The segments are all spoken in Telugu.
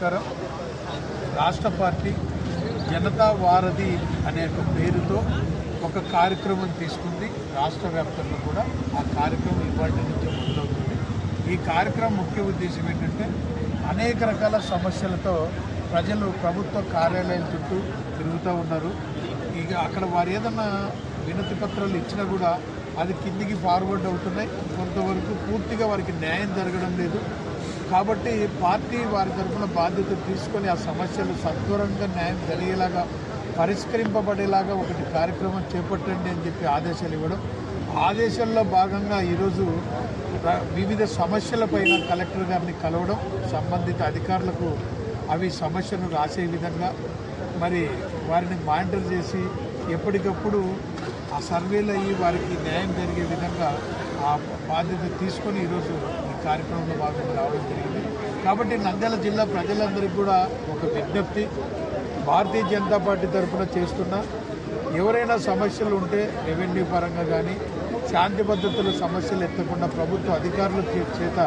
నమస్కారం. రాష్ట్ర పార్టీ జనతా వారధి అనే ఒక పేరుతో ఒక కార్యక్రమం తీసుకుంది. రాష్ట్ర వ్యాప్తంగా కూడా ఆ కార్యక్రమం ఇవాళ నుంచి మొదలవుతుంది. ఈ కార్యక్రమం ముఖ్య ఉద్దేశం ఏంటంటే అనేక రకాల సమస్యలతో ప్రజలు ప్రభుత్వ కార్యాలయాల చుట్టూ తిరుగుతూ ఉన్నారు. ఇక అక్కడ వారు ఏదన్నా వినతి పత్రాలు ఇచ్చినా కూడా అది కిందికి ఫార్వర్డ్ అవుతున్నాయి. కొంతవరకు పూర్తిగా వారికి న్యాయం జరగడం లేదు. కాబట్టి పార్టీ వారి తరఫున బాధ్యత తీసుకొని ఆ సమస్యలు సత్వరంగా న్యాయం జరిగేలాగా పరిష్కరింపబడేలాగా ఒకటి కార్యక్రమం చేపట్టండి అని చెప్పి ఆదేశాలు ఇవ్వడం. ఆదేశాల్లో భాగంగా ఈరోజు వివిధ సమస్యలపైన కలెక్టర్ గారిని కలవడం, సంబంధిత అధికారులకు అవి సమస్యను రాసే విధంగా మరి వారిని మానిటర్ చేసి ఎప్పటికప్పుడు ఆ సర్వేలు అయ్యి వారికి న్యాయం జరిగే విధంగా ఆ బాధ్యత తీసుకొని ఈరోజు ఈ కార్యక్రమంలో భాగంగా రావడం జరిగింది. కాబట్టి నంద్యాల జిల్లా ప్రజలందరికీ కూడా ఒక విజ్ఞప్తి, భారతీయ జనతా పార్టీ తరఫున చేస్తున్న ఎవరైనా సమస్యలు ఉంటే రెవెన్యూ పరంగా కానీ శాంతి భద్రతల సమస్యలు ఎత్తకుండా ప్రభుత్వ అధికారుల చేత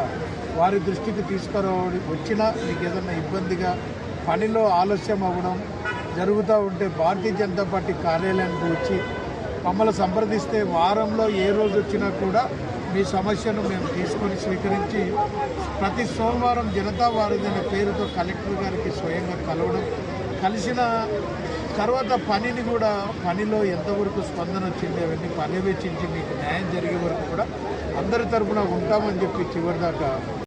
వారి దృష్టికి తీసుకురావడం వచ్చినా మీకు ఏదైనా ఇబ్బందిగా పనిలో ఆలస్యం అవ్వడం జరుగుతూ ఉంటే భారతీయ జనతా పార్టీ కార్యాలయానికి వచ్చి మమ్మల్ని సంప్రదిస్తే వారంలో ఏ రోజు వచ్చినా కూడా మీ సమస్యను మేము తీసుకొని స్వీకరించి ప్రతి సోమవారం జనతా వారధి అనే పేరుతో కలెక్టర్ గారికి స్వయంగా కలవడం, కలిసిన తర్వాత పనిని కూడా పనిలో ఎంతవరకు స్పందన వచ్చింది అవన్నీ పర్యవేక్షించి మీకు న్యాయం జరిగే వరకు కూడా అందరి తరఫున ఉంటామని చెప్పి చివరిదాకా